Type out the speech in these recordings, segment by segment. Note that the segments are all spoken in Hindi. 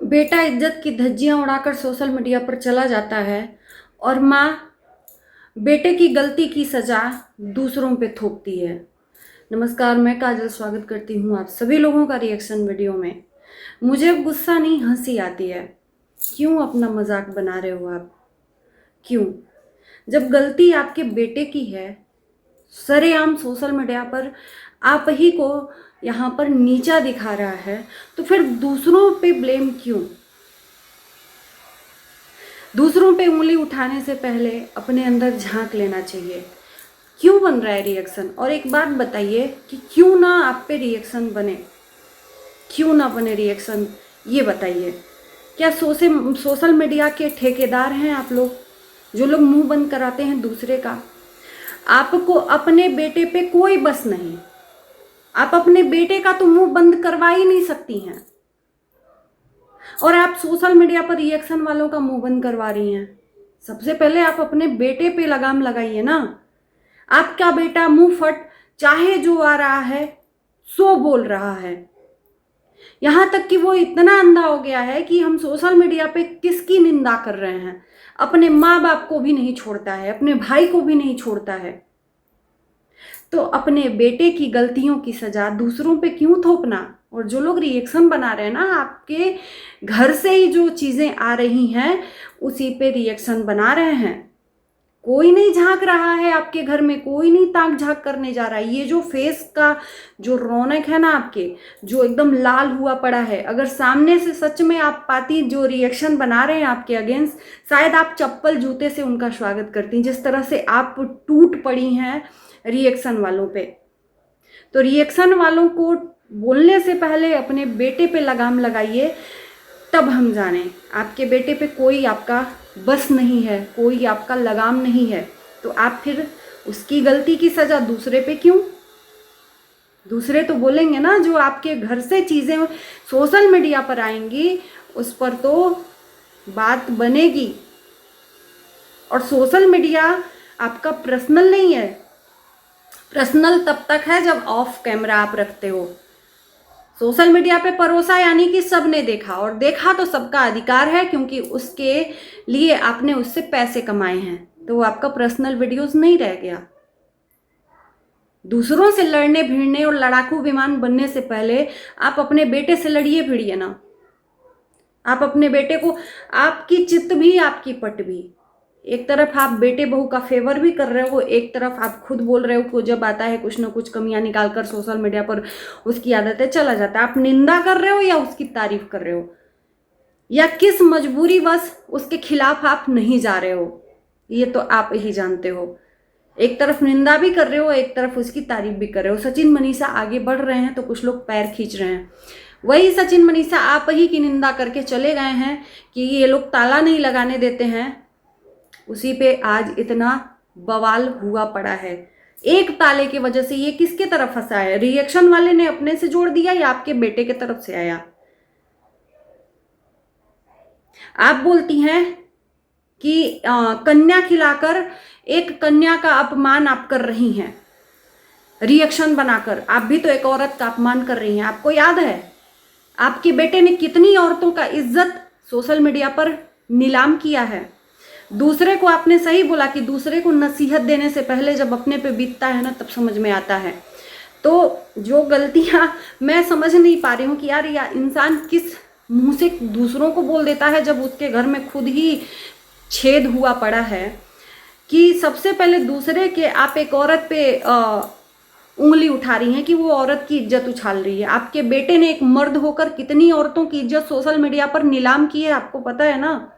बेटा इज्जत की धज्जियां उड़ाकर सोशल मीडिया पर चला जाता है और माँ बेटे की गलती की सजा दूसरों पे थोपती है। नमस्कार, मैं काजल स्वागत करती हूँ आप सभी लोगों का रिएक्शन वीडियो में। मुझे अब गुस्सा नहीं, हंसी आती है। क्यों अपना मजाक बना रहे हो आप? क्यों? जब गलती आपके बेटे की है, सरेआम सोशल मीडिया पर आप ही को यहाँ पर नीचा दिखा रहा है, तो फिर दूसरों पे ब्लेम क्यों? दूसरों पे उंगली उठाने से पहले अपने अंदर झांक लेना चाहिए। क्यों बन रहा है रिएक्शन? और एक बात बताइए कि क्यों ना आप पे रिएक्शन बने? क्यों ना बने रिएक्शन, ये बताइए। क्या सोशल मीडिया के ठेकेदार हैं आप लोग, जो लोग मुंह बंद कराते हैं दूसरे का? आपको अपने बेटे पे कोई बस नहीं। आप अपने बेटे का तो मुंह बंद करवा ही नहीं सकती हैं, और आप सोशल मीडिया पर रिएक्शन वालों का मुंह बंद करवा रही हैं। सबसे पहले आप अपने बेटे पे लगाम लगाइए ना। आपका बेटा मुंह फट चाहे जो आ रहा है सो बोल रहा है। यहां तक कि वो इतना अंधा हो गया है कि हम सोशल मीडिया पे किसकी निंदा कर रहे हैं, अपने माँ बाप को भी नहीं छोड़ता है, अपने भाई को भी नहीं छोड़ता है। तो अपने बेटे की गलतियों की सजा दूसरों पे क्यों थोपना? और जो लोग रिएक्शन बना रहे हैं ना, आपके घर से ही जो चीजें आ रही हैं उसी पे रिएक्शन बना रहे हैं। कोई नहीं झांक रहा है आपके घर में, कोई नहीं ताक झांक करने जा रहा है। ये जो फेस का जो रौनक है ना आपके, जो एकदम लाल हुआ पड़ा है, अगर सामने से सच में आप पाती जो रिएक्शन बना रहे हैं आपके अगेंस्ट, शायद आप चप्पल जूते से उनका स्वागत करती। जिस तरह से आप टूट पड़ी हैं रिएक्शन वालों पे, तो रिएक्शन वालों को बोलने से पहले अपने बेटे पे लगाम लगाइए, तब हम जाने। आपके बेटे पे कोई आपका बस नहीं है, कोई आपका लगाम नहीं है, तो आप फिर उसकी गलती की सजा दूसरे पे क्यों? दूसरे तो बोलेंगे ना, जो आपके घर से चीजें सोशल मीडिया पर आएंगी उस पर तो बात बनेगी। और सोशल मीडिया आपका पर्सनल नहीं है। पर्सनल तब तक है जब ऑफ कैमरा आप रखते हो। सोशल मीडिया पे परोसा यानी कि सबने देखा, और देखा तो सबका अधिकार है, क्योंकि उसके लिए आपने उससे पैसे कमाए हैं, तो वो आपका पर्सनल वीडियोस नहीं रह गया। दूसरों से लड़ने भिड़ने और लड़ाकू विमान बनने से पहले आप अपने बेटे से लड़िए भिड़िए ना। आप अपने बेटे को, आपकी चित भी आपकी पट भी, एक तरफ आप बेटे बहू का फेवर भी कर रहे हो, एक तरफ आप खुद बोल रहे हो कि जब आता है कुछ ना कुछ कमियां निकालकर सोशल मीडिया पर उसकी आदतें चला जाता है। आप निंदा कर रहे हो या उसकी तारीफ कर रहे हो, या किस मजबूरी बस उसके खिलाफ आप नहीं जा रहे हो, ये तो आप ही जानते हो। एक तरफ निंदा भी कर रहे हो, एक तरफ उसकी तारीफ भी कर रहे हो। सचिन मनीषा आगे बढ़ रहे हैं तो कुछ लोग पैर खींच रहे हैं। वही सचिन मनीषा आप ही की निंदा करके चले गए हैं कि ये लोग ताला नहीं लगाने देते हैं, उसी पे आज इतना बवाल हुआ पड़ा है। एक ताले की वजह से ये किसके तरफ फंसा है? रिएक्शन वाले ने अपने से जोड़ दिया या आपके बेटे के तरफ से आया? आप बोलती हैं कि कन्या खिलाकर एक कन्या का अपमान आप कर रही हैं, रिएक्शन बनाकर। आप भी तो एक औरत का अपमान कर रही हैं। आपको याद है आपके बेटे ने कितनी औरतों का इज्जत सोशल मीडिया पर नीलाम किया है? दूसरे को, आपने सही बोला कि दूसरे को नसीहत देने से पहले जब अपने पे बीतता है ना, तब समझ में आता है। तो जो गलतियां मैं समझ नहीं पा रही हूँ कि यार इंसान किस मुंह से दूसरों को बोल देता है, जब उसके घर में खुद ही छेद हुआ पड़ा है। कि सबसे पहले दूसरे के, आप एक औरत पे उंगली उठा रही हैं कि वो औरत की इज्जत उछाल रही है। आपके बेटे ने एक मर्द होकर कितनी औरतों की इज्जत सोशल मीडिया पर नीलाम की है, आपको पता है ना।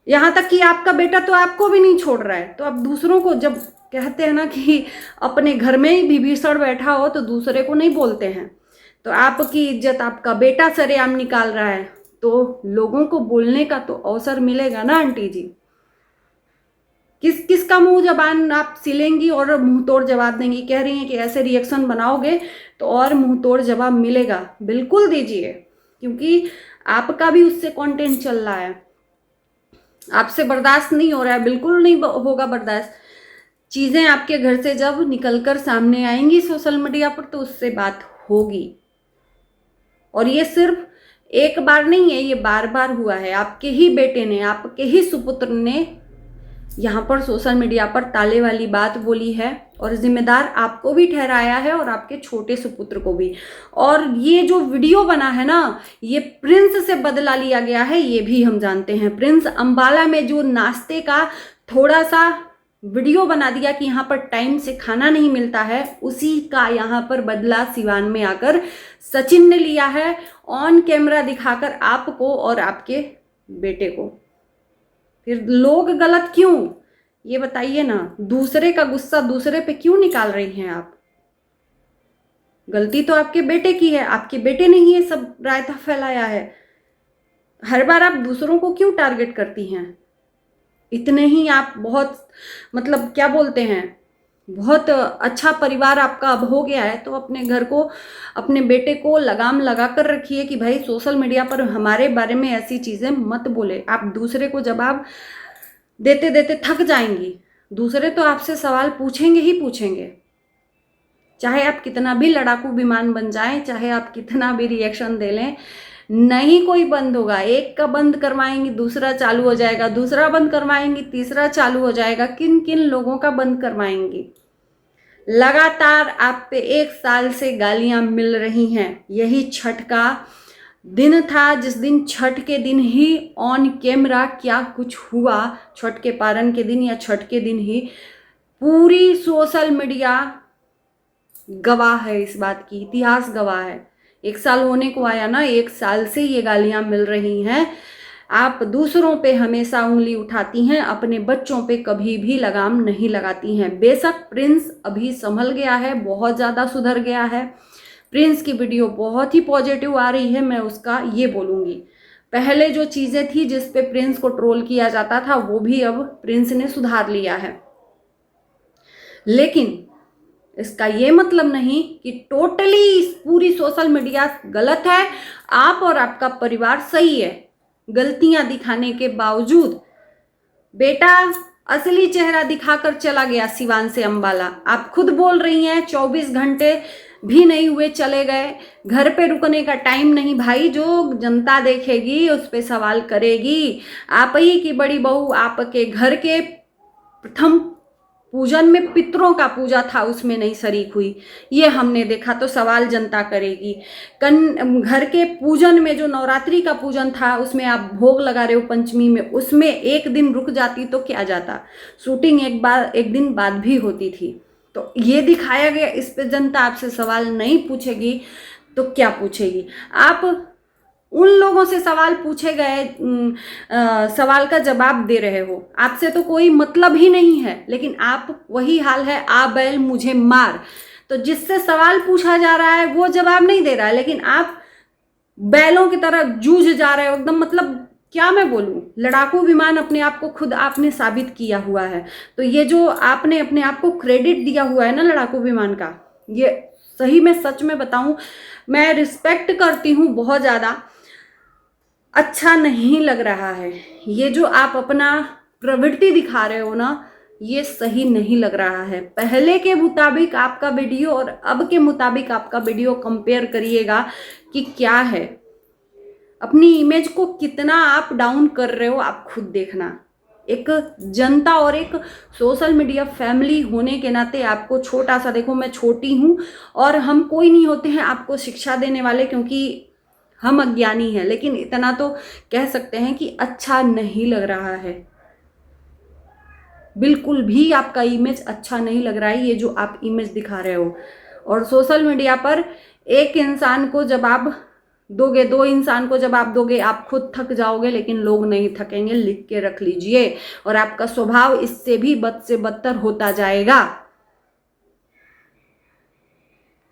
यहां तक कि आपका बेटा तो आपको भी नहीं छोड़ रहा है, तो आप दूसरों को, जब कहते हैं ना कि अपने घर में ही विभीषण बैठा हो तो दूसरे को नहीं बोलते हैं। तो आपकी इज्जत आपका बेटा सरेआम निकाल रहा है, तो लोगों को बोलने का तो अवसर मिलेगा ना आंटी जी। किसका मुंह जबान आप सिलेंगी और मुंह तोड़ जवाब देंगी? कह रही हैं कि ऐसे रिएक्शन बनाओगे तो और मुंह तोड़ जवाब मिलेगा। बिल्कुल दीजिए, क्योंकि आपका भी उससे कंटेंट चल रहा है। आपसे बर्दाश्त नहीं हो रहा है, बिल्कुल नहीं होगा बर्दाश्त। चीजें आपके घर से जब निकलकर सामने आएंगी सोशल मीडिया पर, तो उससे बात होगी। और ये सिर्फ एक बार नहीं है, ये बार बार हुआ है। आपके ही बेटे ने, आपके ही सुपुत्र ने यहाँ पर सोशल मीडिया पर ताले वाली बात बोली है और जिम्मेदार आपको भी ठहराया है और आपके छोटे सुपुत्र को भी। और ये जो वीडियो बना है ना, ये प्रिंस से बदला लिया गया है, ये भी हम जानते हैं। प्रिंस अंबाला में जो नाश्ते का थोड़ा सा वीडियो बना दिया कि यहाँ पर टाइम से खाना नहीं मिलता है, उसी का यहाँ पर बदला सिवान में आकर सचिन ने लिया है, ऑन कैमरा दिखाकर आपको और आपके बेटे को। फिर लोग गलत क्यों, ये बताइए ना। दूसरे का गुस्सा दूसरे पे क्यों निकाल रही हैं आप? गलती तो आपके बेटे की है, आपके बेटे ने ही ये सब रायता फैलाया है। हर बार आप दूसरों को क्यों टारगेट करती हैं? इतने ही आप बहुत, मतलब क्या बोलते हैं, बहुत अच्छा परिवार आपका अब हो गया है, तो अपने घर को, अपने बेटे को लगाम लगा कर रखिए कि भाई सोशल मीडिया पर हमारे बारे में ऐसी चीज़ें मत बोले। आप दूसरे को जवाब देते देते थक जाएंगी। दूसरे तो आपसे सवाल पूछेंगे ही पूछेंगे, चाहे आप कितना भी लड़ाकू विमान बन जाएं, चाहे आप कितना भी रिएक्शन दे लें, नहीं कोई बंद होगा। एक का बंद करवाएंगी दूसरा चालू हो जाएगा, दूसरा बंद करवाएंगी तीसरा चालू हो जाएगा। किन किन लोगों का बंद करवाएंगी? लगातार आप पे 1 साल से गालियां मिल रही हैं। यही छठ का दिन था, जिस दिन छठ के दिन ही ऑन कैमरा क्या कुछ हुआ, छठ के पारण के दिन या छठ के दिन ही पूरी सोशल मीडिया गवाह है इस बात की, इतिहास गवाह है। 1 साल होने को आया ना, 1 साल से ये गालियां मिल रही हैं। आप दूसरों पे हमेशा उंगली उठाती हैं, अपने बच्चों पे कभी भी लगाम नहीं लगाती हैं। बेशक प्रिंस अभी संभल गया है, बहुत ज़्यादा सुधर गया है। प्रिंस की वीडियो बहुत ही पॉजिटिव आ रही है, मैं उसका ये बोलूँगी। पहले जो चीज़ें थी जिस पे प्रिंस को ट्रोल किया जाता था, वो भी अब प्रिंस ने सुधार लिया है। लेकिन इसका ये मतलब नहीं कि टोटली पूरी सोशल मीडिया गलत है, आप और आपका परिवार सही है। गलतियां दिखाने के बावजूद बेटा असली चेहरा दिखाकर चला गया सिवान से अंबाला। आप खुद बोल रही हैं 24 घंटे भी नहीं हुए चले गए, घर पे रुकने का टाइम नहीं। भाई जो जनता देखेगी उस पे सवाल करेगी। आप ही की बड़ी बहू आपके घर के प्रथम पूजन में पितरों का पूजा था, उसमें नहीं शरीक हुई, ये हमने देखा, तो सवाल जनता करेगी। घर के पूजन में जो नवरात्रि का पूजन था, उसमें आप भोग लगा रहे हो पंचमी में, उसमें एक दिन रुक जाती तो क्या जाता, शूटिंग एक दिन बाद भी होती थी। तो ये दिखाया गया, इस पे जनता आपसे सवाल नहीं पूछेगी तो क्या पूछेगी? आप उन लोगों से सवाल पूछे गए सवाल का जवाब दे रहे हो, आपसे तो कोई मतलब ही नहीं है, लेकिन आप वही हाल है, आ बैल मुझे मार। तो जिससे सवाल पूछा जा रहा है वो जवाब नहीं दे रहा है, लेकिन आप बैलों की तरह जूझ जा रहे हो एकदम। मतलब क्या मैं बोलूं, लड़ाकू विमान अपने आप को खुद आपने साबित किया हुआ है। तो ये जो आपने अपने आप को क्रेडिट दिया हुआ है ना लड़ाकू विमान का, ये सही में सच में बताऊं, मैं रिस्पेक्ट करती हूँ बहुत ज़्यादा। अच्छा नहीं लग रहा है ये जो आप अपना प्रवृत्ति दिखा रहे हो ना, ये सही नहीं लग रहा है। पहले के मुताबिक आपका वीडियो और अब के मुताबिक आपका वीडियो कंपेयर करिएगा कि क्या है। अपनी इमेज को कितना आप डाउन कर रहे हो, आप खुद देखना। एक जनता और एक सोशल मीडिया फैमिली होने के नाते आपको छोटा सा, देखो मैं छोटी हूँ और हम कोई नहीं होते हैं आपको शिक्षा देने वाले, क्योंकि हम अज्ञानी हैं, लेकिन इतना तो कह सकते हैं कि अच्छा नहीं लग रहा है। बिल्कुल भी आपका इमेज अच्छा नहीं लग रहा है, ये जो आप इमेज दिखा रहे हो। और सोशल मीडिया पर एक इंसान को जब आप दोगे, 2 इंसान को जब आप दोगे, आप खुद थक जाओगे, लेकिन लोग नहीं थकेंगे, लिख के रख लीजिए। और आपका स्वभाव इससे भी बद से बदतर होता जाएगा।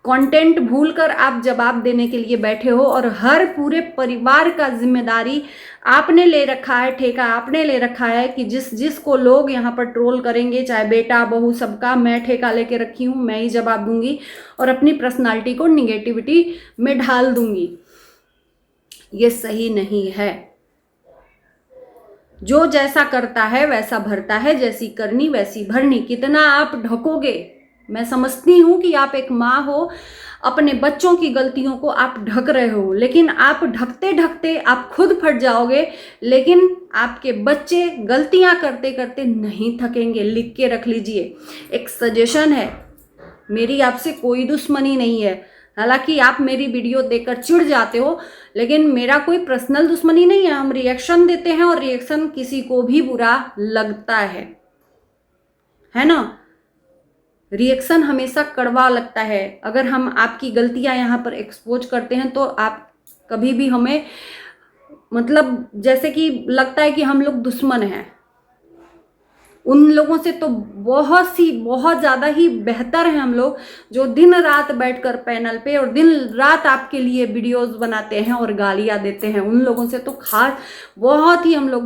कंटेंट भूलकर आप जवाब देने के लिए बैठे हो और हर पूरे परिवार का जिम्मेदारी आपने ले रखा है, ठेका आपने ले रखा है कि जिसको लोग यहाँ पर ट्रोल करेंगे, चाहे बेटा बहू, सबका मैं ठेका लेके रखी हूँ, मैं ही जवाब दूंगी और अपनी पर्सनालिटी को निगेटिविटी में ढाल दूंगी। ये सही नहीं है। जो जैसा करता है वैसा भरता है, जैसी करनी वैसी भरनी। कितना आप ढकोगे? मैं समझती हूँ कि आप एक माँ हो अपने बच्चों की गलतियों को आप ढक रहे हो, लेकिन आप ढकते ढकते आप खुद फट जाओगे, लेकिन आपके बच्चे गलतियां करते करते नहीं थकेंगे। लिख के रख लीजिए। एक सजेशन है, मेरी आपसे कोई दुश्मनी नहीं है। हालांकि आप मेरी वीडियो देखकर चिढ़ जाते हो, लेकिन मेरा कोई पर्सनल दुश्मनी नहीं है। हम रिएक्शन देते हैं और रिएक्शन किसी को भी बुरा लगता है ना। रिएक्शन हमेशा कड़वा लगता है। अगर हम आपकी गलतियां यहाँ पर एक्सपोज करते हैं तो आप कभी भी हमें मतलब जैसे कि लगता है कि हम लोग दुश्मन हैं। उन लोगों से तो बहुत ज़्यादा ही बेहतर है हम लोग, जो दिन रात बैठकर पैनल पे और दिन रात आपके लिए वीडियोस बनाते हैं और गालियां देते हैं। उन लोगों से तो खास बहुत ही हम लोग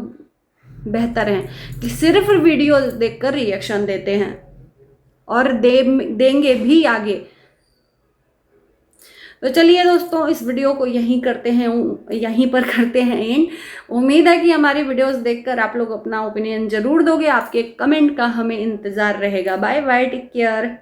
बेहतर हैं कि सिर्फ वीडियो देखकर रिएक्शन देते हैं और देंगे भी आगे। तो चलिए दोस्तों, इस वीडियो को यहीं पर करते हैं एंड। उम्मीद है कि हमारी वीडियोस देखकर आप लोग अपना ओपिनियन जरूर दोगे। आपके कमेंट का हमें इंतजार रहेगा। Bye bye, take care.